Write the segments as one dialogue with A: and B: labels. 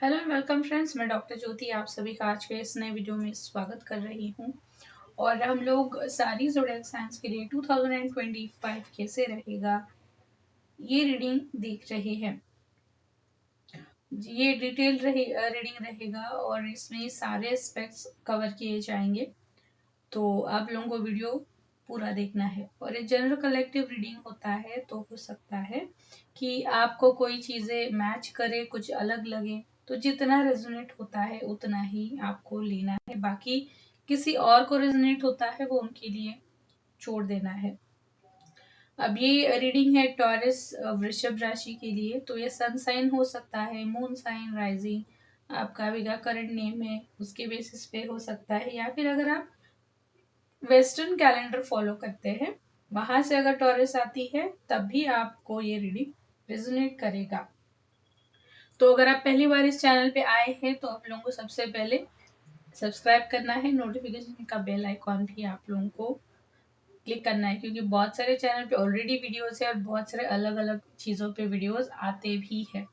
A: Hello and welcome friends, मैं doctor ज्योति आप सभी का आज के इस नए वीडियो में स्वागत कर रही हूँ। और हम लोग सारी ज़ोडिएक साइंस के लिए 2025 कैसे रहेगा ये रीडिंग देख रहे हैं। ये डिटेल रीडिंग रहेगा और इसमें सारे एस्पेक्ट्स कवर किए जाएंगे, तो आप लोगों को वीडियो पूरा देखना है। और ये जनरल कलेक्टिव रीडिंग होता है, तो हो सकता है कि आपको कोई चीज़ें मैच करे, कुछ अलग लगे, तो जितना रेजोनेट होता है उतना ही आपको लेना है। बाकी किसी और को रेजोनेट होता है वो उनके लिए छोड़ देना है। अब ये रीडिंग है टॉरस वृषभ राशि के लिए, तो ये सन साइन हो सकता है, मून साइन, राइजिंग आपका भी का करंट नेम है उसके बेसिस पे हो सकता है, या फिर अगर आप वेस्टर्न कैलेंडर फॉलो करते हैं वहां से अगर टॉरस आती है तब भी आपको ये रीडिंग रेजोनेट करेगा। तो अगर आप पहली बार इस चैनल पे आए हैं तो आप लोगों को सबसे पहले सब्सक्राइब करना है, नोटिफिकेशन का बेल आइकॉन भी आप लोगों को क्लिक करना है, क्योंकि बहुत सारे चैनल पे ऑलरेडी वीडियोस है और बहुत सारे अलग अलग चीज़ों पे वीडियोस आते भी है,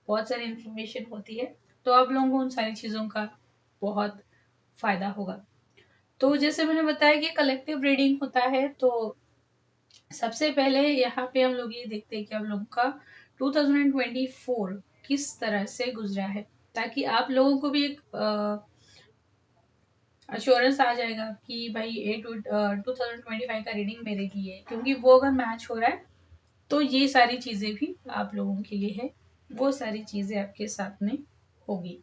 A: बहुत सारी इन्फॉर्मेशन होती है, तो आप लोगों को उन सारी चीज़ों का बहुत फायदा होगा। तो जैसे मैंने बताया कि कलेक्टिव रीडिंग होता है, तो सबसे पहले यहाँ पे हम लोग ये देखते हैं कि हम लोग का 2024 किस तरह से गुजरा है, ताकि आप लोगों को भी एक अश्योरेंस आ जाएगा कि भाई 2025 का रीडिंग मेरे लिए है, क्योंकि वो अगर मैच हो रहा है तो ये सारी चीज़ें भी आप लोगों के लिए है, वो सारी चीज़ें आपके साथ में होगी।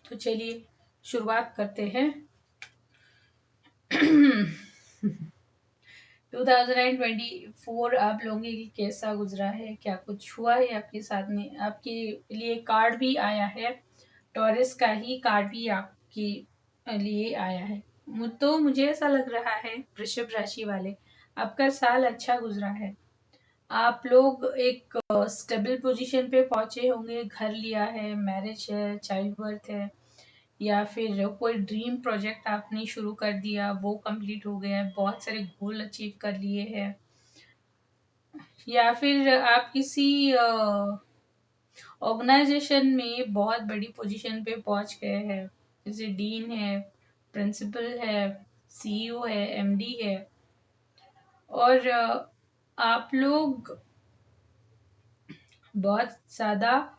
A: तो चलिए शुरुआत करते हैं। 2024 आप लोगों के लिए कैसा गुजरा है, क्या कुछ हुआ है आपके साथ में। आपके लिए कार्ड भी आया है, टॉरस का ही कार्ड भी आपके लिए आया है। तो मुझे ऐसा लग रहा है वृषभ राशि वाले, आपका साल अच्छा गुजरा है। आप लोग एक स्टेबल पोजीशन पे पहुंचे होंगे, घर लिया है, मैरिज है, चाइल्ड बर्थ है, या फिर कोई ड्रीम प्रोजेक्ट आपने शुरू कर दिया वो कंप्लीट हो गया है, बहुत सारे गोल अचीव कर लिए हैं, या फिर आप किसी ऑर्गेनाइजेशन में बहुत बड़ी पोजीशन पे पहुंच गए हैं, जैसे डीन है, प्रिंसिपल है, सीईओ है, एमडी है। और आप लोग बहुत ज़्यादा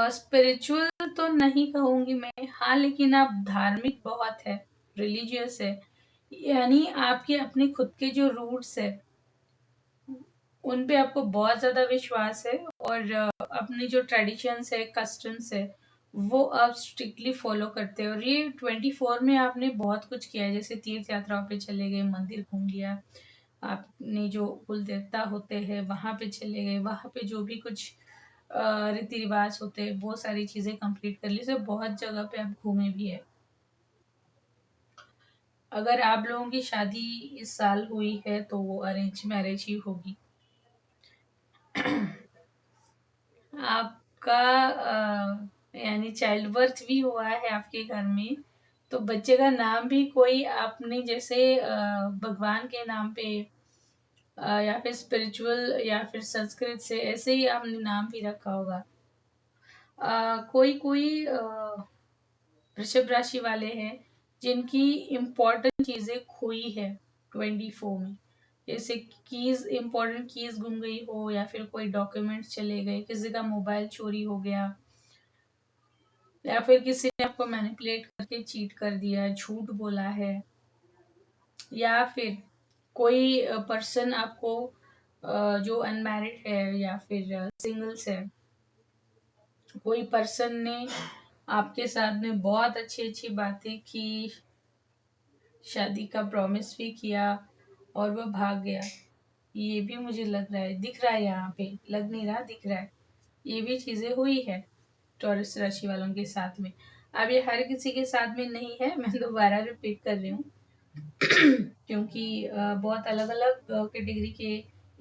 A: स्पिरिचुअल तो नहीं कहूंगी मैं, हाँ, लेकिन आप धार्मिक बहुत है, रिलीजियस है, यानी आपके अपने खुद के जो रूट्स है उन पे आपको बहुत ज़्यादा विश्वास है, और अपने जो ट्रेडिशंस है, कस्टम्स है, वो आप स्ट्रिक्टली फॉलो करते हो। और ये 24 में आपने बहुत कुछ किया है, जैसे तीर्थ यात्राओं पे चले गए, मंदिर घूम लिया, आपने जो कुल देवता होते हैं वहाँ पे चले गए, वहाँ पे जो भी कुछ रीति रिवाज होते हैं वो सारी चीज़ें कंप्लीट कर ली, से बहुत जगह पे आप घूमे भी है। अगर आप लोगों की शादी इस साल हुई है तो वो अरेंज मैरिज ही होगी। आपका यानी चाइल्ड बर्थ भी हुआ है आपके घर में, तो बच्चे का नाम भी कोई आपने जैसे भगवान के नाम पे या फिर स्पिरिचुअल या फिर संस्कृत से ऐसे ही आपने नाम भी रखा होगा। कोई कोई वृषभ राशि वाले हैं जिनकी इम्पोर्टेंट चीजें खोई है 24 में, जैसे कीज, इम्पोर्टेंट कीज गुम गई हो, या फिर कोई डॉक्यूमेंट्स चले गए, किसी का मोबाइल चोरी हो गया, या फिर किसी ने आपको मैनिपुलेट करके चीट कर दिया, झूठ बोला है, या फिर कोई पर्सन आपको जो अनमैरिड है या फिर सिंगल्स है, कोई पर्सन ने आपके साथ में बहुत अच्छी अच्छी बातें की, शादी का प्रॉमिस भी किया और वो भाग गया। ये भी मुझे लग रहा है, दिख रहा है, यहाँ पे लग नहीं रहा, दिख रहा है। ये भी चीजें हुई है टॉरस राशि वालों के साथ में। अब ये हर किसी के साथ में नहीं है, मैं दोबारा रिपीट कर रही हूँ क्योंकि बहुत अलग अलग कैटेगरी के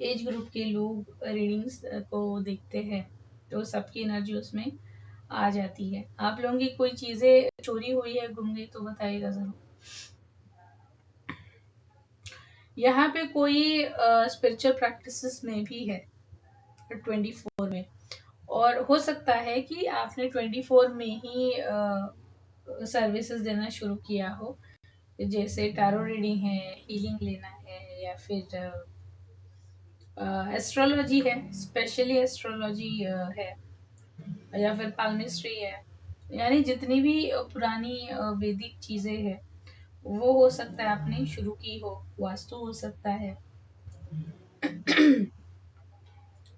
A: एज ग्रुप के लोग रीडिंग्स को देखते हैं, तो सबकी एनर्जी उसमें आ जाती है। आप लोगों की कोई चीजें चोरी हुई है, गुम गई, तो बताइएगा जरूर। यहाँ पे कोई स्पिरिचुअल प्रैक्टिसेस में भी है 24 में, और हो सकता है कि आपने 24 में ही सर्विसेज देना शुरू किया हो, जैसे टैरो रीडिंग है, हीलिंग लेना है, या फिर एस्ट्रोलॉजी है, स्पेशली एस्ट्रोलॉजी है, या फिर पाल्मिस्ट्री है। यानी जितनी भी पुरानी वैदिक चीजें हैं वो हो सकता है आपने शुरू की हो, वास्तु हो सकता है।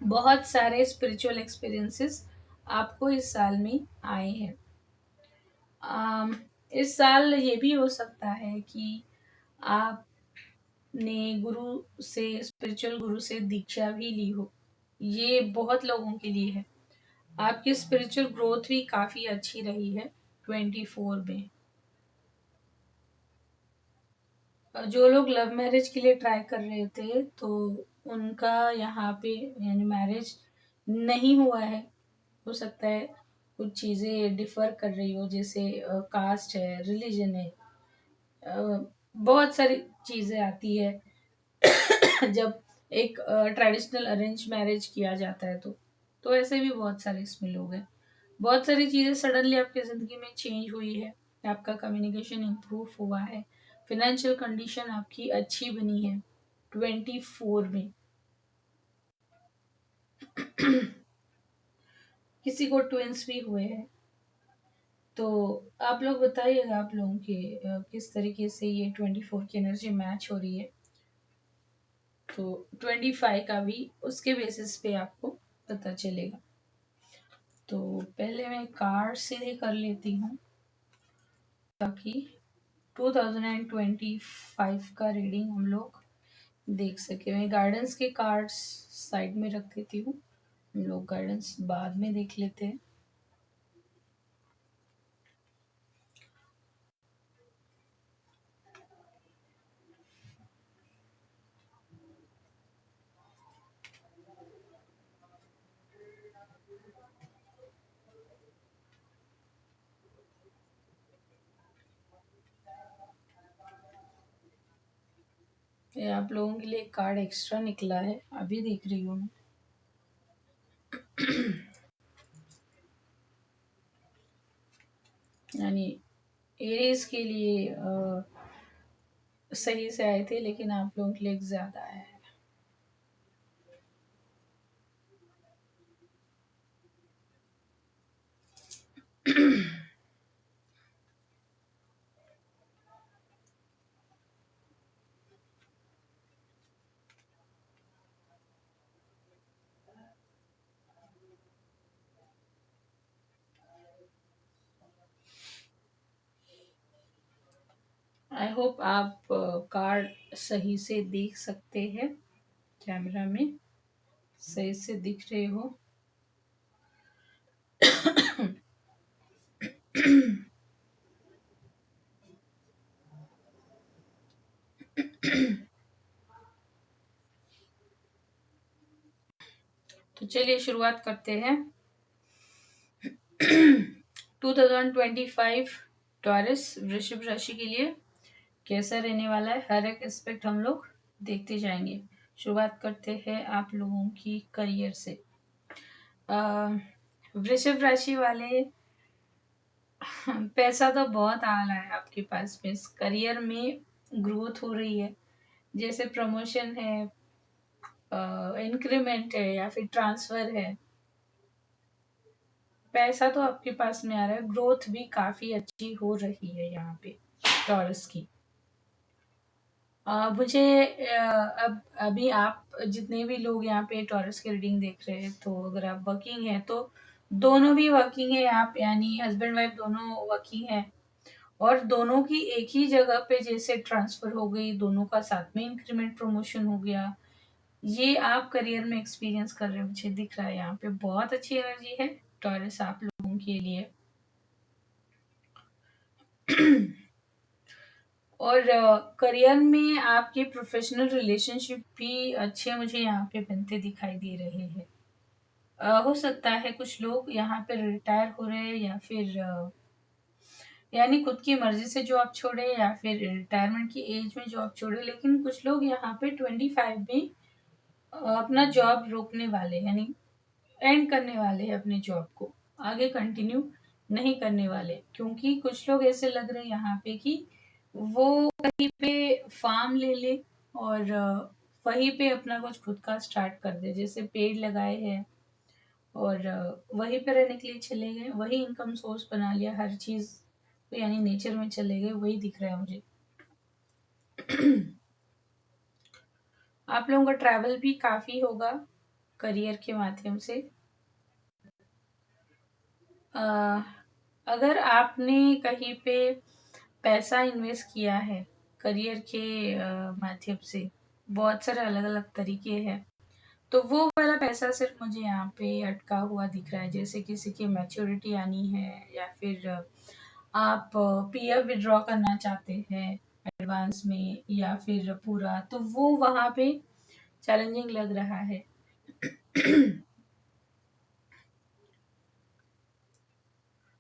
A: बहुत सारे स्पिरिचुअल एक्सपीरियंसेस आपको इस साल में आए हैं। इस साल ये भी हो सकता है कि आपने गुरु से, स्पिरिचुअल गुरु से दीक्षा भी ली हो। ये बहुत लोगों के लिए है। आपकी स्पिरिचुअल ग्रोथ भी काफी अच्छी रही है 24 में। जो लोग लव मैरिज के लिए ट्राई कर रहे थे तो उनका यहाँ पे यानी मैरिज नहीं हुआ है। हो सकता है कुछ चीज़ें डिफर कर रही हो, जैसे कास्ट है, रिलीजन है, बहुत सारी चीज़ें आती है जब एक ट्रेडिशनल अरेंज मैरिज किया जाता है तो ऐसे भी बहुत सारे इसमें लोग हैं। बहुत सारी चीज़ें सडनली आपकी ज़िंदगी में चेंज हुई है। आपका कम्युनिकेशन इम्प्रूव हुआ है, फिनेंशियल कंडीशन आपकी अच्छी बनी है 24 में। किसी को ट्विंस भी हुए हैं। तो आप लोग बताइएगा आप लोगों के किस तरीके से ये 24 की एनर्जी मैच हो रही है। तो 25 का भी उसके बेसिस पे आपको पता चलेगा। तो पहले मैं कार्ड सीधे कर लेती हूँ ताकि 2025 का रीडिंग हम लोग देख सके। मैं गाइडेंस के कार्ड्स साइड में रख देती हूँ, हम लोग गाइडेंस बाद में देख लेते हैं। ये आप लोगों के लिए कार्ड एक्स्ट्रा निकला है, अभी देख रही हूँ। यानी एरीज के लिए सही से आए थे, लेकिन आप लोगों के लिए ज्यादा आया है। आई होप आप कार्ड सही से देख सकते हैं, कैमरा में सही से दिख रहे हो। तो चलिए शुरुआत करते हैं। 2025 टॉरस वृषभ राशि के लिए कैसा रहने वाला है, हर एक एस्पेक्ट हम लोग देखते जाएंगे। शुरुआत करते हैं आप लोगों की करियर से। वृषभ राशि वाले, पैसा तो बहुत आ रहा है आपके पास में, करियर में ग्रोथ हो रही है, जैसे प्रमोशन है, इंक्रीमेंट है, या फिर ट्रांसफर है। पैसा तो आपके पास में आ रहा है, ग्रोथ भी काफी अच्छी हो रही है यहाँ पे टॉरस की। मुझे अब अभी आप जितने भी लोग यहाँ पे टॉरस की रीडिंग देख रहे हैं, तो अगर आप वर्किंग है तो दोनों भी वर्किंग है आप, यानी हस्बैंड वाइफ दोनों वर्किंग है, और दोनों की एक ही जगह पे जैसे ट्रांसफर हो गई, दोनों का साथ में इंक्रीमेंट प्रमोशन हो गया, ये आप करियर में एक्सपीरियंस कर रहे हो, मुझे दिख रहा है यहाँ पे। बहुत अच्छी एनर्जी है टॉरस आप लोगों के लिए। और करियर में आपके प्रोफेशनल रिलेशनशिप भी अच्छे मुझे यहाँ पे बनते दिखाई दे रहे हैं। हो सकता है कुछ लोग यहाँ पे रिटायर हो रहे हैं, या फिर यानी खुद की मर्जी से जॉब छोड़े, या फिर रिटायरमेंट की एज में जॉब छोड़े, लेकिन कुछ लोग यहाँ पे 25 में अपना जॉब रोकने वाले, यानी एंड करने वाले हैं अपने जॉब को, आगे कंटिन्यू नहीं करने वाले, क्योंकि कुछ लोग ऐसे लग रहे हैं यहाँ पे कि वो कहीं पे फार्म ले ले और वहीं पे अपना कुछ खुद का स्टार्ट कर दे, जैसे पेड़ लगाए हैं और वहीं पे रहने के लिए चले गए, वही इनकम सोर्स बना लिया हर चीज़, तो यानी नेचर में चले गए, वही दिख रहा है मुझे। आप लोगों का ट्रैवल भी काफ़ी होगा करियर के माध्यम से। अ, अगर आपने कहीं पे पैसा इन्वेस्ट किया है करियर के माध्यम से, बहुत सारे अलग अलग तरीके हैं, तो वो वाला पैसा सिर्फ मुझे यहाँ पे अटका हुआ दिख रहा है, जैसे किसी की मैच्योरिटी आनी है या फिर आप पीएफ विड्रॉ करना चाहते हैं एडवांस में या फिर पूरा, तो वो वहाँ पे चैलेंजिंग लग रहा है।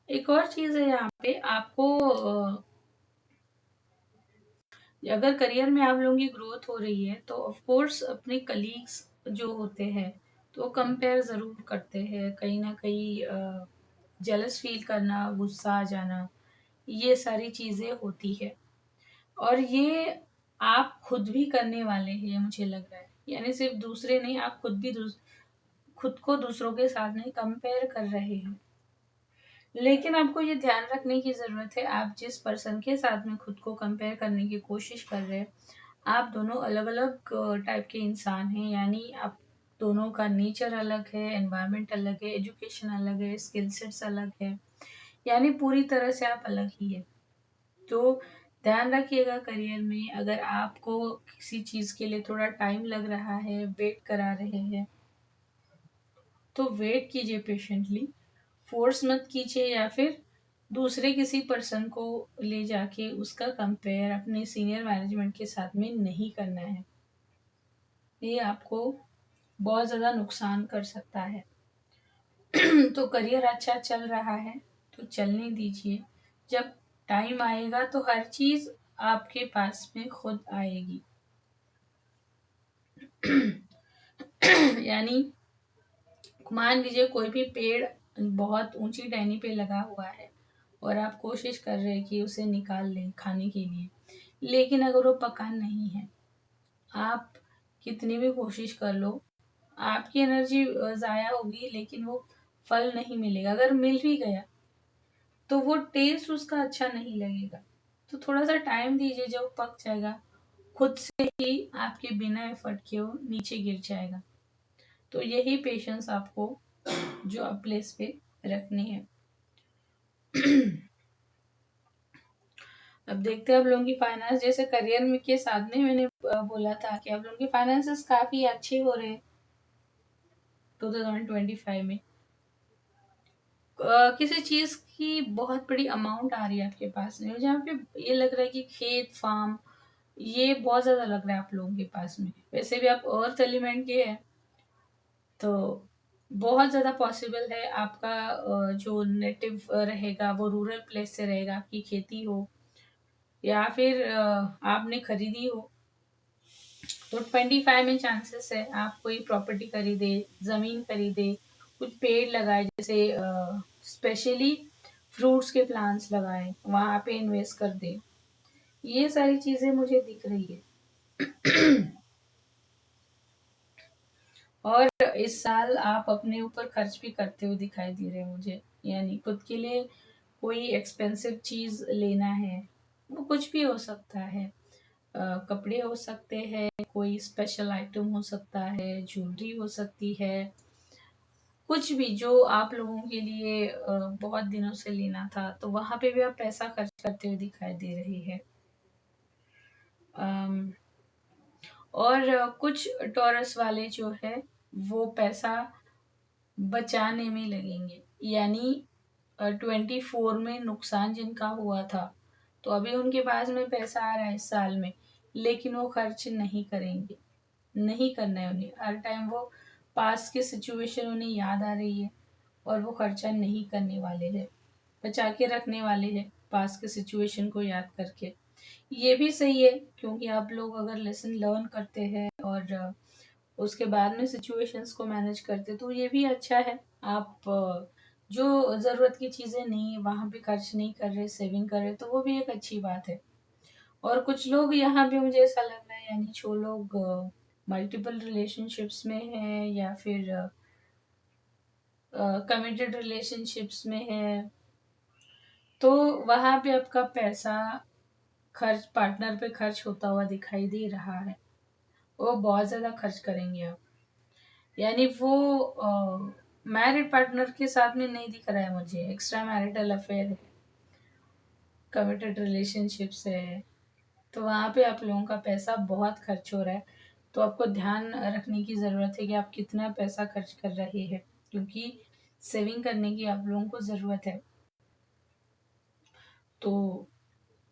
A: एक और चीज़ है यहाँ पे, आपको अगर करियर में आप लोगों की ग्रोथ हो रही है तो ऑफ कोर्स अपने कलीग्स जो होते हैं तो कंपेयर ज़रूर करते हैं, कहीं ना कहीं जेलस फील करना, गुस्सा आ जाना, ये सारी चीज़ें होती है। और ये आप खुद भी करने वाले हैं, ये मुझे लग रहा है, यानी सिर्फ दूसरे नहीं, आप खुद भी खुद को दूसरों के साथ नहीं कंपेयर कर रहे हैं। लेकिन आपको ये ध्यान रखने की ज़रूरत है, आप जिस पर्सन के साथ में खुद को कंपेयर करने की कोशिश कर रहे हैं, आप दोनों अलग-अलग टाइप के इंसान हैं, यानी आप दोनों का नेचर अलग है, एनवायरनमेंट अलग है, एजुकेशन अलग है, स्किल सेट्स अलग है, यानी पूरी तरह से आप अलग ही हैं। तो ध्यान रखिएगा करियर में, अगर आपको किसी चीज़ के लिए थोड़ा टाइम लग रहा है, वेट करा रहे हैं, तो वेट कीजिए पेशेंटली, फोर्स मत कीजिए या फिर दूसरे किसी पर्सन को ले जाके उसका कंपेयर अपने सीनियर मैनेजमेंट के साथ में नहीं करना है, ये आपको बहुत ज़्यादा नुकसान कर सकता है। तो करियर अच्छा चल रहा है तो चलने दीजिए, जब टाइम आएगा तो हर चीज़ आपके पास में खुद आएगी। यानी मान लीजिए कोई भी पेड़ बहुत ऊंची टहनी पे लगा हुआ है और आप कोशिश कर रहे हैं कि उसे निकाल लें खाने के लिए, लेकिन अगर वो पका नहीं है, आप कितनी भी कोशिश कर लो, आपकी एनर्जी ज़ाया होगी, लेकिन वो फल नहीं मिलेगा। अगर मिल भी गया तो वो टेस्ट उसका अच्छा नहीं लगेगा। तो थोड़ा सा टाइम दीजिए, जब पक जाएगा खुद से ही आपके बिना एफर्ट के वो नीचे गिर जाएगा। तो यही पेशेंस आपको जॉब प्लेस पे रखनी है। अब देखते हैं आप लोगों की फाइनेंस, जैसे करियर में के साथ में मैंने बोला था कि आप लोगों की फाइनेंसेस काफी अच्छे हो रहे हैं 2025 में। किसी चीज की बहुत बड़ी अमाउंट आ रही है आपके पास में, जहाँ पे ये लग रहा है कि खेत फार्म, ये बहुत ज्यादा लग रहा है आप लोगों के पास में। वैसे भी आप अर्थ एलिमेंट के हैं, तो बहुत ज़्यादा पॉसिबल है आपका जो नेटिव रहेगा वो रूरल प्लेस से रहेगा, आपकी खेती हो या फिर आपने खरीदी हो, तो 25 में चांसेस है आप कोई प्रॉपर्टी खरीदे, ज़मीन खरीदे, कुछ पेड़ लगाए, जैसे स्पेशली फ्रूट्स के प्लांट्स लगाए, वहाँ पे इन्वेस्ट कर दे। ये सारी चीज़ें मुझे दिख रही है। और इस साल आप अपने ऊपर खर्च भी करते हुए दिखाई दे रहे हैं मुझे, यानी खुद के लिए कोई एक्सपेंसिव चीज़ लेना है, वो कुछ भी हो सकता है, कपड़े हो सकते हैं, कोई स्पेशल आइटम हो सकता है, ज्वेलरी हो सकती है, कुछ भी जो आप लोगों के लिए बहुत दिनों से लेना था, तो वहाँ पे भी आप पैसा खर्च करते हुए दिखाई दे रही है। अम, और कुछ टॉरस वाले जो है वो पैसा बचाने में लगेंगे, यानी 24 में नुकसान जिनका हुआ था, तो अभी उनके पास में पैसा आ रहा है इस साल में, लेकिन वो खर्च नहीं करेंगे, नहीं करना है उन्हें। हर टाइम वो पास की सिचुएशन उन्हें याद आ रही है और वो खर्चा नहीं करने वाले हैं, बचा के रखने वाले हैं पास के सिचुएशन को याद करके। ये भी सही है, क्योंकि आप लोग अगर लेसन लर्न करते हैं और उसके बाद में सिचुएशंस को मैनेज करते, तो ये भी अच्छा है। आप जो ज़रूरत की चीज़ें नहीं वहाँ पे खर्च नहीं कर रहे, सेविंग कर रहे, तो वो भी एक अच्छी बात है। और कुछ लोग यहाँ पे मुझे ऐसा लग रहा है, यानी जो लोग मल्टीपल रिलेशनशिप्स में हैं या फिर कमिटेड रिलेशनशिप्स में हैं, तो वहाँ पे आपका पैसा खर्च पार्टनर पे खर्च होता हुआ दिखाई दे रहा है। वो बहुत ज़्यादा खर्च करेंगे आप, यानी वो मैरिड पार्टनर के साथ में नहीं दिख रहा है मुझे, एक्स्ट्रा मैरिटल अफेयर है, कमिटेड रिलेशनशिप्स है, तो वहाँ पे आप लोगों का पैसा बहुत खर्च हो रहा है। तो आपको ध्यान रखने की ज़रूरत है कि आप कितना पैसा खर्च कर रहे हैं, क्योंकि सेविंग करने की आप लोगों को ज़रूरत है। तो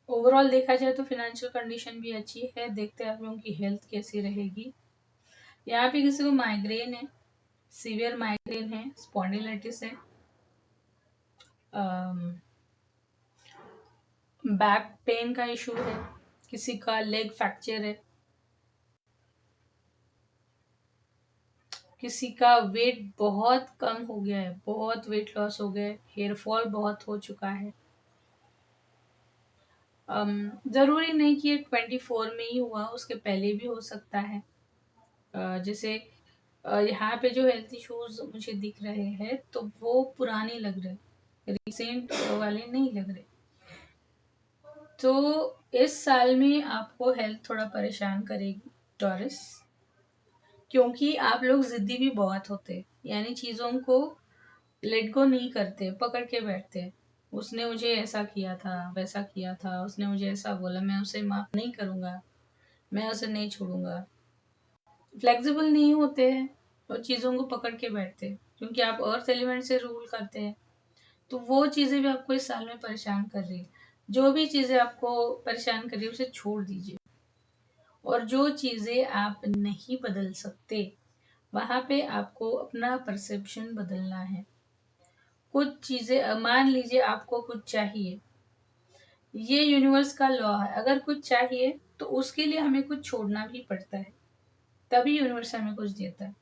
A: ओवरऑल देखा जाए तो फिनेंशियल कंडीशन भी अच्छी है। देखते हैं आप लोगों की हेल्थ कैसी रहेगी। यहाँ पे किसी को माइग्रेन है, सीवियर माइग्रेन है, स्पॉन्डिलाइटिस है, बैक पेन का इशू है, किसी का लेग फ्रैक्चर है, किसी का वेट बहुत कम हो गया है, बहुत वेट लॉस हो गया है, हेयर फॉल बहुत हो चुका है। ज़रूरी नहीं कि ये 24 में ही हुआ, उसके पहले भी हो सकता है। जैसे यहाँ पे जो हेल्थ इश्यूज मुझे दिख रहे हैं तो वो पुराने लग रहे, रिसेंट वाले नहीं लग रहे। तो इस साल में आपको हेल्थ थोड़ा परेशान करेगी टॉरस, क्योंकि आप लोग जिद्दी भी बहुत होते, यानी चीज़ों को लेट गो नहीं करते, पकड़ के बैठते। उसने मुझे ऐसा किया था, वैसा किया था, उसने मुझे ऐसा बोला, मैं उसे माफ नहीं करूंगा, मैं उसे नहीं छोड़ूंगा। फ्लेक्सिबल नहीं होते हैं और चीज़ों को पकड़ के बैठते हैं, क्योंकि आप अर्थ एलिमेंट से रूल करते हैं। तो वो चीज़ें भी आपको इस साल में परेशान कर रही है। जो भी चीज़ें आपको परेशान कर रही है उसे छोड़ दीजिए, और जो चीज़ें आप नहीं बदल सकते वहाँ पे आपको अपना परसेप्शन बदलना है। कुछ चीज़ें मान लीजिए आपको कुछ चाहिए, ये यूनिवर्स का लॉ है, अगर कुछ चाहिए तो उसके लिए हमें कुछ छोड़ना भी पड़ता है, तभी यूनिवर्स हमें कुछ देता है।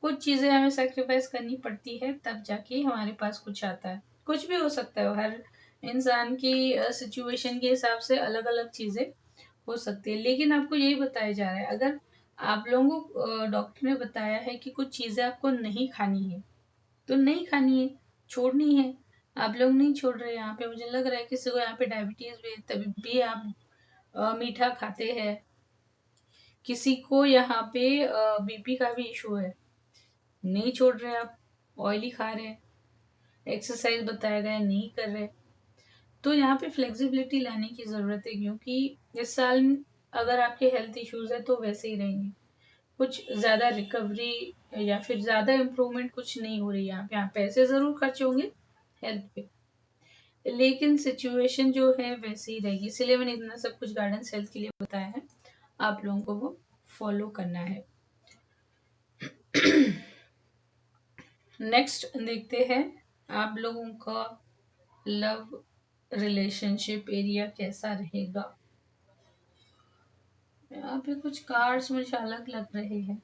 A: कुछ चीज़ें हमें सैक्रिफाइस करनी पड़ती है, तब जाके हमारे पास कुछ आता है। कुछ भी हो सकता है, हर इंसान की सिचुएशन के हिसाब से अलग अलग चीज़ें हो सकती है। लेकिन आपको यही बताया जा रहा है, अगर आप लोगों को डॉक्टर ने बताया है कि कुछ चीज़ें आपको नहीं खानी है तो नहीं खानी है, छोड़नी है। आप लोग नहीं छोड़ रहे। यहाँ पे मुझे लग रहा है किसी को यहाँ पे डायबिटीज भी है, तभी भी आप मीठा खाते हैं। किसी को यहाँ पे बीपी का भी इशू है, नहीं छोड़ रहे आप, ऑयली खा रहे हैं, एक्सरसाइज बताया गया नहीं कर रहे। तो यहाँ पे फ्लेक्सिबिलिटी लाने की ज़रूरत है, क्योंकि इस साल अगर आपके हेल्थ इश्यूज है तो वैसे ही रहेंगे। कुछ ज़्यादा रिकवरी या फिर ज़्यादा इम्प्रूवमेंट कुछ नहीं हो रही है। यहाँ पैसे ज़रूर खर्च होंगे हेल्थ पे, लेकिन सिचुएशन जो है वैसे ही रहेगी। इसलिए मैंने इतना सब कुछ गाइडेंस हेल्थ के लिए बताया है, आप लोगों को वो फॉलो करना है। नेक्स्ट देखते हैं आप लोगों का लव रिलेशनशिप एरिया कैसा रहेगा। यहाँ पे कुछ कार्ड्स मुझे अलग लग रहे हैं।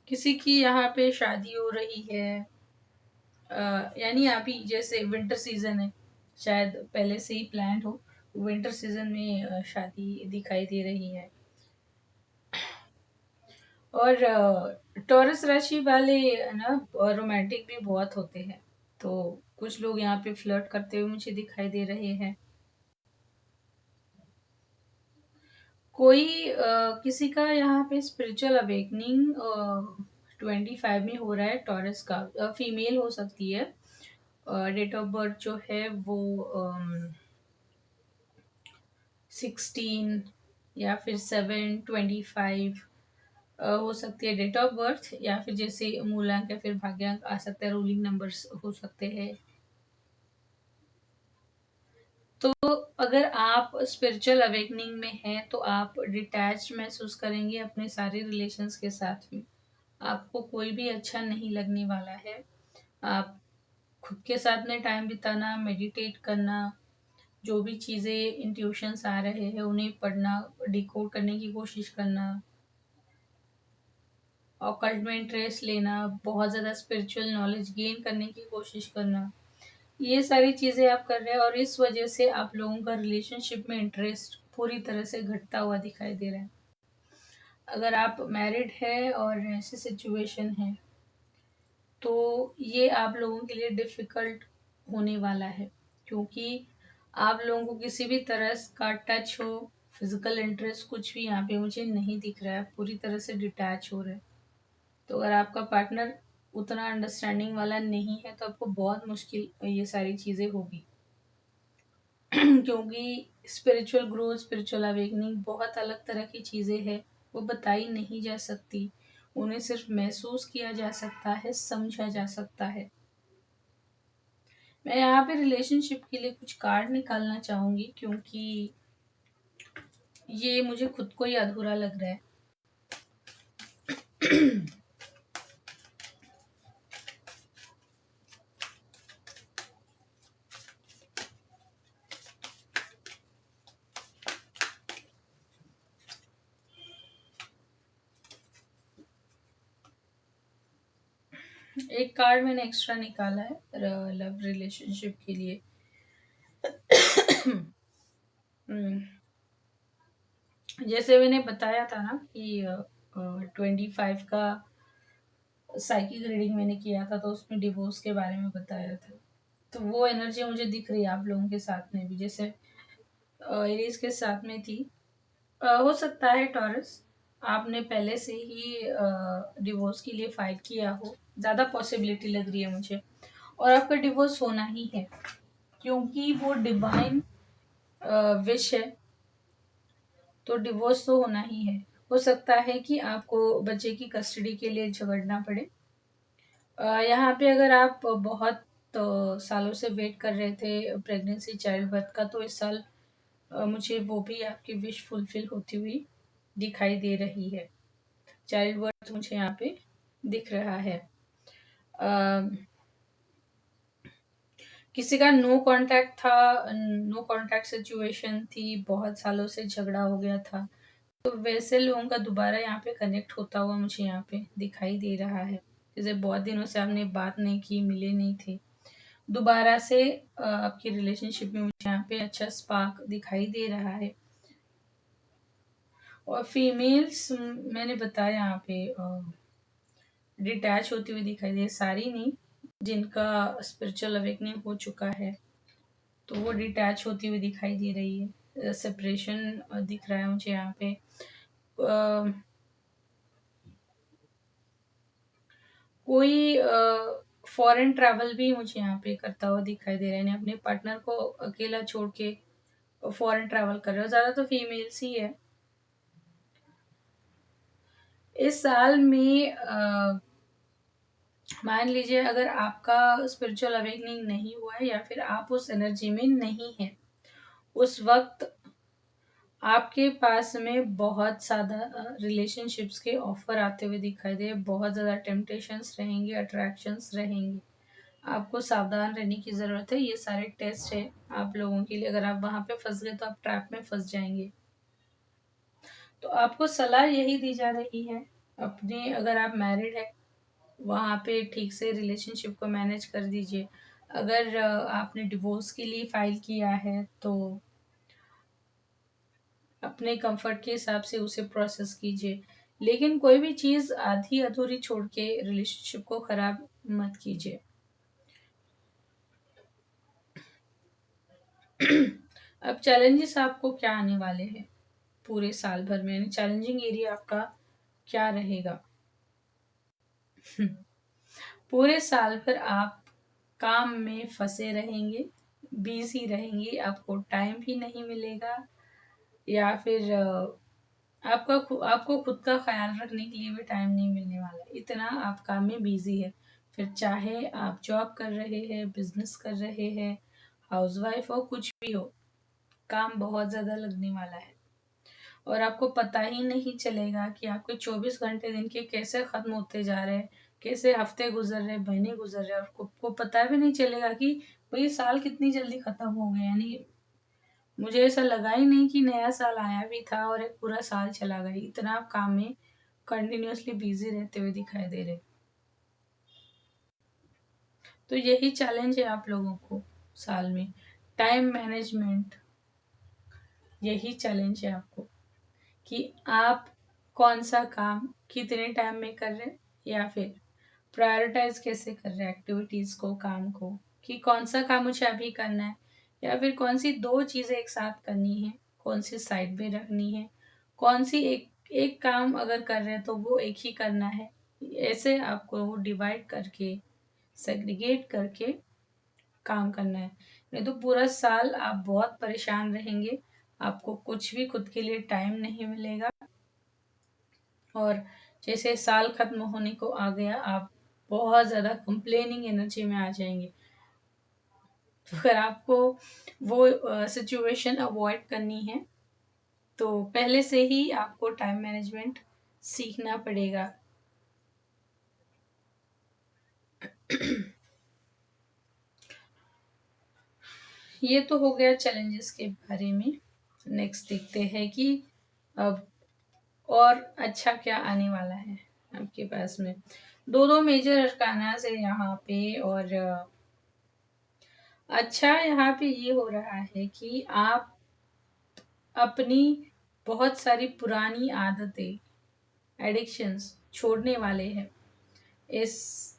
A: किसी की यहाँ पे शादी हो रही है, यानी अभी जैसे विंटर सीजन है, शायद पहले से ही प्लान हो, विंटर सीजन में शादी दिखाई दे रही है। और टॉरस राशि वाले ना रोमांटिक भी बहुत होते हैं, तो कुछ लोग यहाँ पे फ्लर्ट करते हुए मुझे दिखाई दे रहे हैं। कोई किसी का यहाँ पे स्पिरिचुअल अवेकनिंग 25 में हो रहा है, टॉरस का, फीमेल हो सकती है। डेट ऑफ बर्थ जो है वो 16 या फिर 7/25 हो सकती है डेट ऑफ बर्थ, या फिर जैसे मूलांक या फिर भाग्यांक आ सकता है, रूलिंग नंबर्स हो सकते हैं। तो अगर आप स्पिरिचुअल अवेकनिंग में हैं तो आप डिटैच महसूस करेंगे अपने सारे रिलेशंस के साथ में। आपको कोई भी अच्छा नहीं लगने वाला है। आप खुद के साथ में टाइम बिताना, मेडिटेट करना, जो भी चीज़ें इंट्यूशंस आ रहे हैं उन्हें पढ़ना, डिकोड करने की कोशिश करना, ऑकल्ट में इंटरेस्ट लेना, बहुत ज़्यादा स्पिरिचुअल नॉलेज गेन करने की कोशिश करना, ये सारी चीज़ें आप कर रहे हैं और इस वजह से आप लोगों का रिलेशनशिप में इंटरेस्ट पूरी तरह से घटता हुआ दिखाई दे रहा है। अगर आप मैरिड है और ऐसी सिचुएशन है तो ये आप लोगों के लिए डिफ़िकल्ट होने वाला है, क्योंकि आप लोगों को किसी भी तरह का टच हो, फिज़िकल इंटरेस्ट कुछ भी यहाँ पे मुझे नहीं दिख रहा है, पूरी तरह से डिटैच हो रहे हैं। तो अगर आपका पार्टनर उतना अंडरस्टैंडिंग वाला नहीं है तो आपको बहुत मुश्किल ये सारी चीज़ें होगी। क्योंकि स्पिरिचुअल ग्रोथ, स्पिरिचुअल अवेकनिंग बहुत अलग तरह की चीज़ें हैं, वो बताई नहीं जा सकती, उन्हें सिर्फ महसूस किया जा सकता है, समझा जा सकता है। मैं यहाँ पे रिलेशनशिप के लिए कुछ कार्ड निकालना चाहूंगी, क्योंकि ये मुझे खुद को ही अधूरा लग रहा है। एक कार्ड मैंने एक्स्ट्रा निकाला है लव रिलेशनशिप के लिए। हम्म, जैसे मैंने बताया था ना कि 25 का साइकिक रीडिंग मैंने किया था, तो उसमें डिवोर्स के बारे में बताया था। तो वो एनर्जी मुझे दिख रही है आप लोगों के साथ में भी, जैसे एरीज के साथ में थी। हो सकता है टॉरस आपने पहले से ही डिवोर्स के लिए फाइल किया हो, ज़्यादा पॉसिबिलिटी लग रही है मुझे, और आपका डिवोर्स होना ही है, क्योंकि वो डिवाइन विश है, तो डिवोर्स तो होना ही है। हो सकता है कि आपको बच्चे की कस्टडी के लिए झगड़ना पड़े। यहाँ पे अगर आप बहुत सालों से वेट कर रहे थे प्रेगनेंसी चाइल्ड बर्थ का, तो इस साल मुझे वो भी आपकी विश फुलफिल होती हुई दिखाई दे रही है। चाइल्ड बर्थ मुझे यहाँ पे दिख रहा है। किसी का नो कांटेक्ट था, नो कांटेक्ट सिचुएशन थी, बहुत सालों से झगड़ा हो गया था, तो वैसे लोगों का दोबारा यहाँ पे कनेक्ट होता हुआ मुझे यहाँ पे दिखाई दे रहा है। जैसे बहुत दिनों से आपने बात नहीं की, मिले नहीं थे, दोबारा से आपकी रिलेशनशिप में मुझे यहाँ पे अच्छा स्पार्क दिखाई दे रहा है। और फीमेल्स मैंने बताया यहाँ पे डिटैच होती हुई दिखाई दे, सारी नहीं, जिनका स्पिरिचुअल अवेकनिंग हो चुका है तो वो डिटैच होती हुई दिखाई दे रही है, सेपरेशन दिख रहा है मुझे यहाँ पे। कोई फॉरेन ट्रैवल भी मुझे यहाँ पे करता हुआ दिखाई दे रहा है, यानी अपने पार्टनर को अकेला छोड़ के फॉरेन ट्रैवल कर रहे हो, ज़्यादा तो फीमेल्स ही है। इस साल में मान लीजिए अगर आपका स्पिरिचुअल अवेकनिंग नहीं हुआ है या फिर आप उस एनर्जी में नहीं है, उस वक्त आपके पास में बहुत ज़्यादा रिलेशनशिप्स के ऑफर आते हुए दिखाई दे, बहुत ज़्यादा टेम्पटेशंस रहेंगे, अट्रैक्शंस रहेंगे, आपको सावधान रहने की ज़रूरत है। ये सारे टेस्ट है आप लोगों के लिए, अगर आप वहाँ पे फंस गए तो आप ट्रैप में फंस जाएंगे। तो आपको सलाह यही दी जा रही है, अपने अगर आप मैरिड है वहाँ पे ठीक से रिलेशनशिप को मैनेज कर दीजिए। अगर आपने डिवोर्स के लिए फाइल किया है तो अपने कंफर्ट के हिसाब से उसे प्रोसेस कीजिए, लेकिन कोई भी चीज़ आधी अधूरी छोड़ के रिलेशनशिप को खराब मत कीजिए। अब चैलेंजेस आपको क्या आने वाले हैं पूरे साल भर में, यानी चैलेंजिंग एरिया आपका क्या रहेगा? पूरे साल भर आप काम में फंसे रहेंगे, बिजी रहेंगे, आपको टाइम भी नहीं मिलेगा, या फिर आपको खुद का ख्याल रखने के लिए भी टाइम नहीं मिलने वाला, इतना आप काम में बिजी है। फिर चाहे आप जॉब कर रहे हैं, बिजनेस कर रहे हैं, हाउसवाइफ हो, कुछ भी हो, काम बहुत ज़्यादा लगने वाला है और आपको पता ही नहीं चलेगा कि आपके 24 घंटे दिन के कैसे ख़त्म होते जा रहे हैं, कैसे हफ्ते गुजर रहे, महीने गुजर रहे, और आपको पता भी नहीं चलेगा कि भाई साल कितनी जल्दी ख़त्म हो गया। यानी मुझे ऐसा लगा ही नहीं कि नया साल आया भी था और एक पूरा साल चला गया। इतना आप काम में कंटिन्यूअसली बिजी रहते हुए दिखाई दे रहे। तो यही चैलेंज है आप लोगों को साल में, टाइम मैनेजमेंट। यही चैलेंज है आपको कि आप कौन सा काम कितने टाइम में कर रहे हैं, या फिर प्रायोरिटाइज कैसे कर रहे हैं एक्टिविटीज को, काम को, कि कौन सा काम मुझे अभी करना है, या फिर कौन सी दो चीजें एक साथ करनी है, कौन सी साइड में रखनी है, कौन सी एक एक काम अगर कर रहे हैं तो वो एक ही करना है। ऐसे आपको डिवाइड करके, सेग्रीगेट करके काम करना है। नहीं तो पूरा साल आप बहुत परेशान रहेंगे, आपको कुछ भी खुद के लिए टाइम नहीं मिलेगा, और जैसे साल खत्म होने को आ गया आप बहुत ज़्यादा कंप्लेनिंग एनर्जी में आ जाएंगे। तो अगर आपको वो सिचुएशन अवॉइड करनी है तो पहले से ही आपको टाइम मैनेजमेंट सीखना पड़ेगा। ये तो हो गया चैलेंजेस के बारे में। नेक्स्ट देखते हैं कि अब और अच्छा क्या आने वाला है आपके पास में। दो दो मेजर अरकाना है यहाँ पे, और अच्छा यहाँ पे ये हो रहा है कि आप अपनी बहुत सारी पुरानी आदतें, एडिक्शंस छोड़ने वाले हैं इस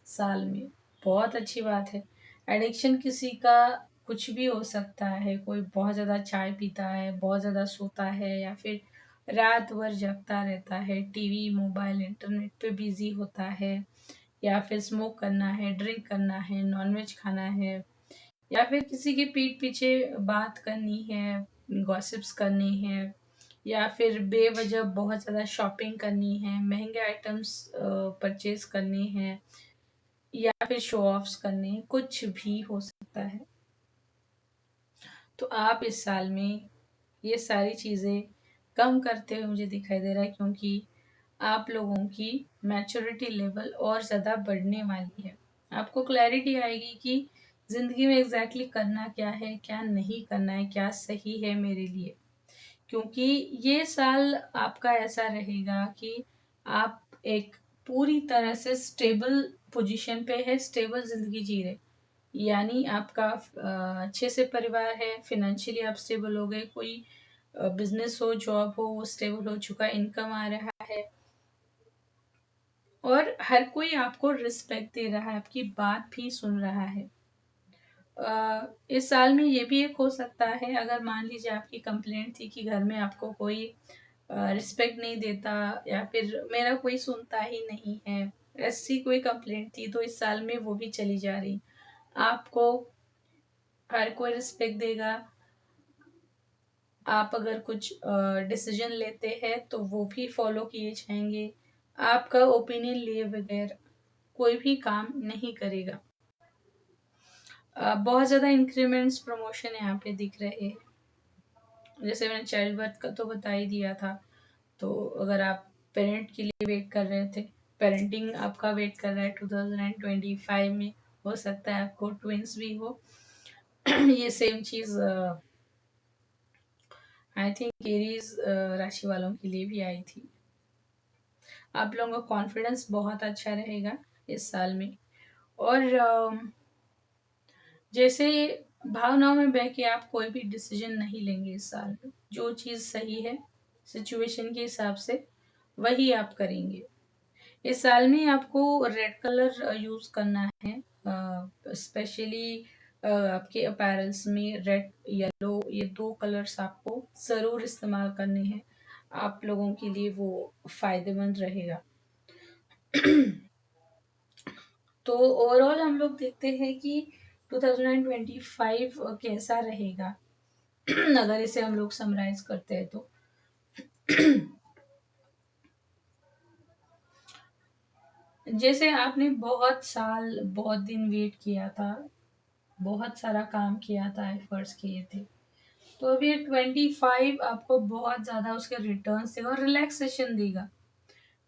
A: साल में। बहुत अच्छी बात है। एडिक्शन किसी का कुछ भी हो सकता है। कोई बहुत ज़्यादा चाय पीता है, बहुत ज़्यादा सोता है, या फिर रात भर जगता रहता है, टीवी, मोबाइल, इंटरनेट पे बिजी होता है, या फिर स्मोक करना है, ड्रिंक करना है, नॉनवेज खाना है, या फिर किसी के पीठ पीछे बात करनी है, गॉसिप्स करनी है, या फिर बेवजह बहुत ज़्यादा शॉपिंग करनी है, महंगे आइटम्स परचेज करने हैं, या फिर शो ऑफ्स करने हैं, कुछ भी हो सकता है। तो आप इस साल में ये सारी चीज़ें कम करते हुए मुझे दिखाई दे रहा है, क्योंकि आप लोगों की मैच्योरिटी लेवल और ज़्यादा बढ़ने वाली है। आपको क्लैरिटी आएगी कि ज़िंदगी में एग्जैक्टली करना क्या है, क्या नहीं करना है, क्या सही है मेरे लिए। क्योंकि ये साल आपका ऐसा रहेगा कि आप एक पूरी तरह से स्टेबल पोजीशन पे है, स्टेबल ज़िंदगी जी रहे। यानी आपका अच्छे से परिवार है, फाइनेंशियली आप स्टेबल हो गए, कोई बिजनेस हो, जॉब हो, वो स्टेबल हो चुका, इनकम आ रहा है, और हर कोई आपको रिस्पेक्ट दे रहा है, आपकी बात भी सुन रहा है। इस साल में ये भी एक हो सकता है, अगर मान लीजिए आपकी कंप्लेंट थी कि घर में आपको कोई रिस्पेक्ट नहीं देता, या फिर मेरा कोई सुनता ही नहीं है, ऐसी कोई कंप्लेंट थी, तो इस साल में वो भी चली जा रही। आपको हर कोई रिस्पेक्ट देगा। आप अगर कुछ डिसीजन लेते हैं तो वो भी फॉलो किए जाएंगे। आपका ओपिनियन लिए बगैर कोई भी काम नहीं करेगा। बहुत ज़्यादा इंक्रीमेंट्स, प्रमोशन यहाँ पे दिख रहे हैं। जैसे मैंने चाइल्ड बर्थ का तो बता ही दिया था। तो अगर आप पेरेंट के लिए वेट कर रहे थे, पेरेंटिंग आपका वेट कर रहा है 2025 में, हो सकता है आपको ट्विंस भी हो। ये same cheese I think Aries राशि वालों के लिए भी आई थी। आप लोगों का कॉन्फिडेंस बहुत अच्छा रहेगा इस साल में, और जैसे भावनाओं में बह के आप कोई भी डिसीजन नहीं लेंगे इस साल में। जो चीज़ सही है सिचुएशन के हिसाब से वही आप करेंगे। इस साल में आपको रेड कलर यूज करना है, स्पेशली आपके अपैरल्स में रेड, येलो, ये दो कलर्स आपको ज़रूर इस्तेमाल करने हैं। आप लोगों के लिए वो फायदेमंद रहेगा। तो ओवरऑल हम लोग देखते हैं कि 2025 कैसा रहेगा। अगर इसे हम लोग समराइज करते हैं तो जैसे आपने बहुत साल, बहुत दिन वेट किया था, बहुत सारा काम किया था, एफर्ट्स किए थे, तो अभी 25 आपको बहुत ज़्यादा उसके रिटर्न देगा और रिलैक्सेशन देगा।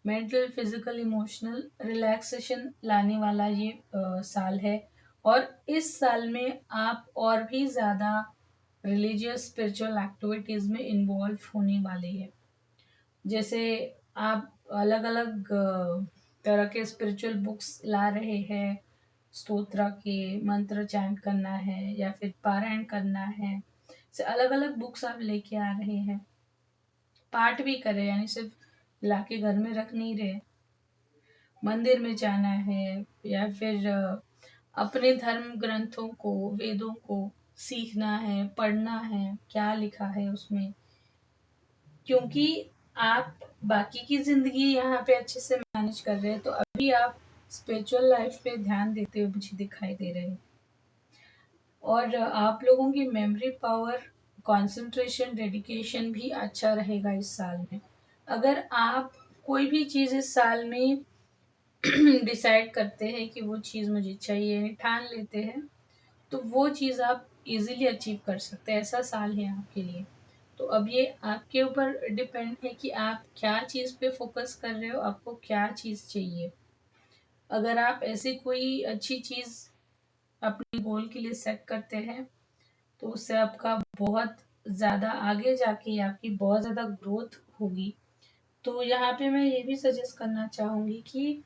A: मेंटल, फिजिकल, इमोशनल रिलैक्सेशन लाने वाला ये साल है। और इस साल में आप और भी ज़्यादा रिलीजियस स्पिरिचुअल एक्टिविटीज़ में इन्वॉल्व होने वाले हैं। जैसे आप अलग अलग तरह के स्पिरिचुअल बुक्स ला रहे हैं, स्तोत्र के मंत्र चैंट करना है या फिर पारायण करना है, से अलग अलग बुक्स आप लेके आ रहे हैं, पाठ भी कर रहे हैं, यानी सिर्फ लाके घर में रख नहीं रहे, मंदिर में जाना है या फिर अपने धर्म ग्रंथों को, वेदों को सीखना है, पढ़ना है, क्या लिखा है उसमें, क्योंकि आप बाकी की ज़िंदगी यहाँ पे अच्छे से मैनेज कर रहे हैं, तो अभी आप स्पिरिचुअल लाइफ पे ध्यान देते हुए मुझे दिखाई दे रहे हैं। और आप लोगों की मेमोरी पावर, कंसंट्रेशन, डेडिकेशन भी अच्छा रहेगा इस साल में। अगर आप कोई भी चीज़ इस साल में डिसाइड करते हैं कि वो चीज़ मुझे चाहिए, ठान लेते हैं, तो वो चीज़ आप इजीली अचीव कर सकते हैं। ऐसा साल है आपके लिए। तो अब ये आपके ऊपर डिपेंड है कि आप क्या चीज़ पे फोकस कर रहे हो, आपको क्या चीज़ चाहिए। अगर आप ऐसी कोई अच्छी चीज़ अपने गोल के लिए सेट करते हैं, तो उससे आपका बहुत ज़्यादा आगे जाके आपकी बहुत ज़्यादा ग्रोथ होगी। तो यहाँ पे मैं ये भी सजेस्ट करना चाहूँगी कि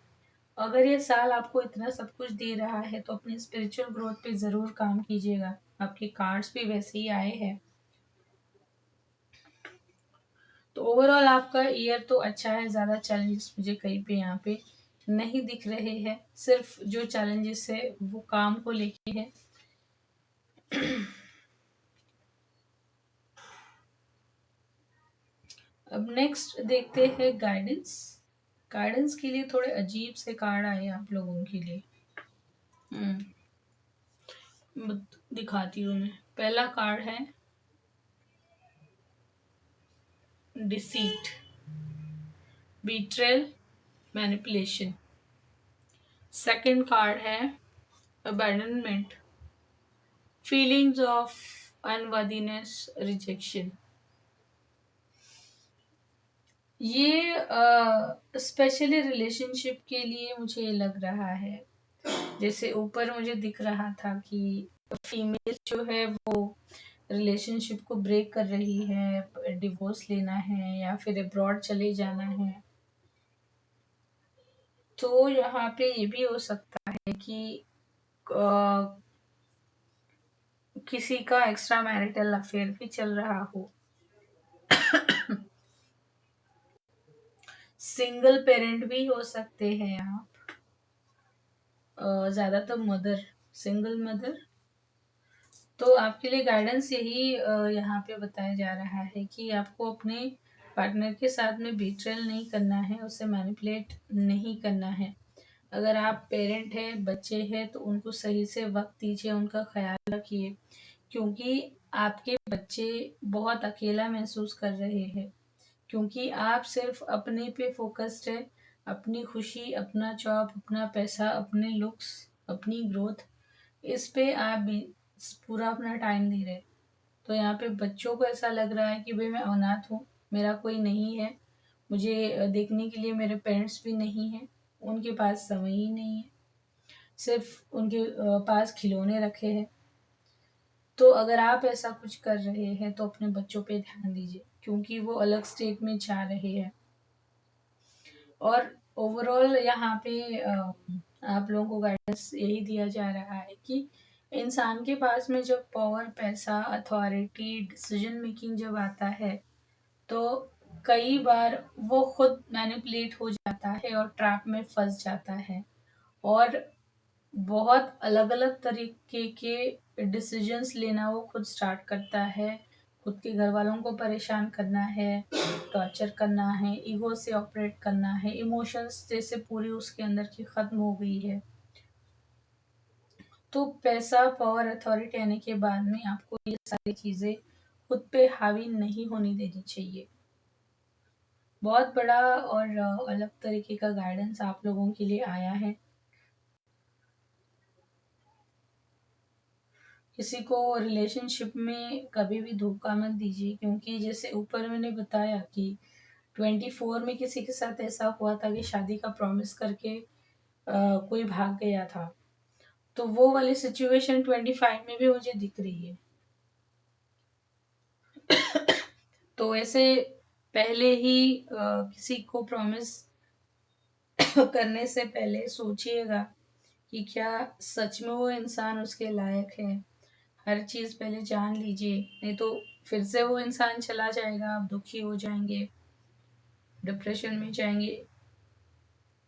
A: अगर ये साल आपको इतना सब कुछ दे रहा है, तो अपनी स्पिरिचुअल ग्रोथ पे ज़रूर काम कीजिएगा। आपके कार्ड्स भी वैसे ही आए हैं। तो ओवरऑल आपका ईयर तो अच्छा है, ज़्यादा चैलेंजेस मुझे कहीं पे यहाँ पे नहीं दिख रहे हैं। सिर्फ जो चैलेंजेस है वो काम को लेके है। अब नेक्स्ट देखते हैं गाइडेंस। गाइडेंस के लिए थोड़े अजीब से कार्ड आए आप लोगों के लिए। दिखाती हूँ मैं। पहला कार्ड है डिसीट, बीट्रेल, मैनिपुलेशन। सेकंड कार्ड है abandonment, feelings of unworthiness, rejection. ये स्पेशली रिलेशनशिप के लिए मुझे लग रहा है। जैसे ऊपर मुझे दिख रहा था कि फीमेल जो है वो रिलेशनशिप को ब्रेक कर रही है, डिवोर्स लेना है या फिर अब्रॉड चले जाना है। तो यहाँ पे ये भी हो सकता है कि अ, किसी का एक्स्ट्रा मैरिटल अफेयर भी चल रहा हो। सिंगल पेरेंट भी हो सकते हैं आप, ज़्यादातर मदर, सिंगल मदर। तो आपके लिए गाइडेंस यही यहाँ पे बताया जा रहा है कि आपको अपने पार्टनर के साथ में बिट्रेल नहीं करना है, उसे मैनिपुलेट नहीं करना है। अगर आप पेरेंट हैं, बच्चे हैं, तो उनको सही से वक्त दीजिए, उनका ख्याल रखिए, क्योंकि आपके बच्चे बहुत अकेला महसूस कर रहे हैं, क्योंकि आप सिर्फ अपने पे फोकस्ड है। अपनी खुशी, अपना जॉब, अपना पैसा, अपने लुक्स, अपनी ग्रोथ, इस पे आप भी पूरा अपना टाइम दे रहे हैं। तो यहाँ पे बच्चों को ऐसा लग रहा है कि भाई मैं अनाथ हूँ, मेरा कोई नहीं है, मुझे देखने के लिए मेरे पेरेंट्स भी नहीं हैं, उनके पास समय ही नहीं है, सिर्फ उनके पास खिलौने रखे हैं। तो अगर आप ऐसा कुछ कर रहे हैं, तो अपने बच्चों पे ध्यान दीजिए, क्योंकि वो अलग स्टेट में जा रहे हैं। और ओवरऑल यहाँ पे आप लोगों को गाइडेंस यही दिया जा रहा है कि इंसान के पास में जब पावर, पैसा, अथॉरिटी, डिसीजन मेकिंग जब आता है, तो कई बार वो खुद मैनिपुलेट हो जाता है और ट्रैप में फंस जाता है, और बहुत अलग अलग तरीके के डिसीजंस लेना वो खुद स्टार्ट करता है। खुद के घर वालों को परेशान करना है, टॉर्चर करना है, ईगो से ऑपरेट करना है, इमोशंस जैसे पूरी उसके अंदर की ख़त्म हो गई है। तो पैसा, पावर, अथॉरिटी आने के बाद में आपको ये सारी चीज़ें खुद पे हावी नहीं होनी देनी चाहिए। बहुत बड़ा और अलग तरीके का गाइडेंस आप लोगों के लिए आया है। किसी को रिलेशनशिप में कभी भी धोखा मत दीजिए, क्योंकि जैसे ऊपर मैंने बताया कि 24 में किसी के साथ ऐसा हुआ था कि शादी का प्रॉमिस करके कोई भाग गया था। तो वो वाली सिचुएशन 25 में भी मुझे दिख रही है। तो ऐसे पहले ही किसी को प्रॉमिस करने से पहले सोचिएगा कि क्या सच में वो इंसान उसके लायक है। हर चीज़ पहले जान लीजिए, नहीं तो फिर से वो इंसान चला जाएगा, आप दुखी हो जाएंगे, डिप्रेशन में जाएंगे।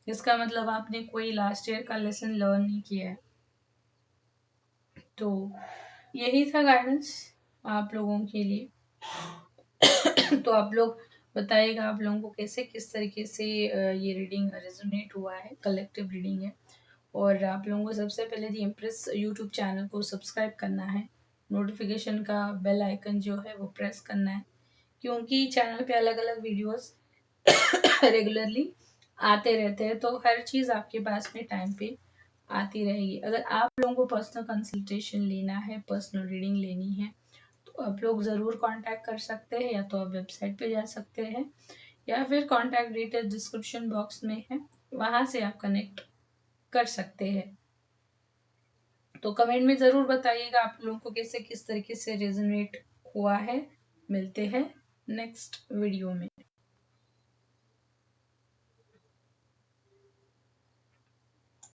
A: इसका मतलब आपने कोई लास्ट ईयर का लेसन लर्न नहीं किया है। तो यही था गाइडेंस आप लोगों के लिए। तो आप लोग बताइएगा आप लोगों को कैसे किस तरीके से ये रीडिंग रेजोनेट हुआ है, कलेक्टिव रीडिंग है। और आप लोगों को सबसे पहले दी इम्प्रेस यूट्यूब चैनल को सब्सक्राइब करना है, नोटिफिकेशन का बेल आइकन जो है वो प्रेस करना है, क्योंकि चैनल पे अलग अलग वीडियोस रेगुलरली आते रहते हैं, तो हर चीज़ आपके पास में टाइम पे आती रहेगी। अगर आप लोगों को पर्सनल कंसल्टेशन लेना है, पर्सनल रीडिंग लेनी है, तो आप लोग ज़रूर कांटेक्ट कर सकते हैं। या तो आप वेबसाइट पे जा सकते हैं, या फिर कांटेक्ट डिटेल डिस्क्रिप्शन बॉक्स में है, वहाँ से आप कनेक्ट कर सकते हैं। तो कमेंट में ज़रूर बताइएगा आप लोगों को कैसे किस तरीके से रेजोनेट हुआ है। मिलते हैं नेक्स्ट वीडियो में।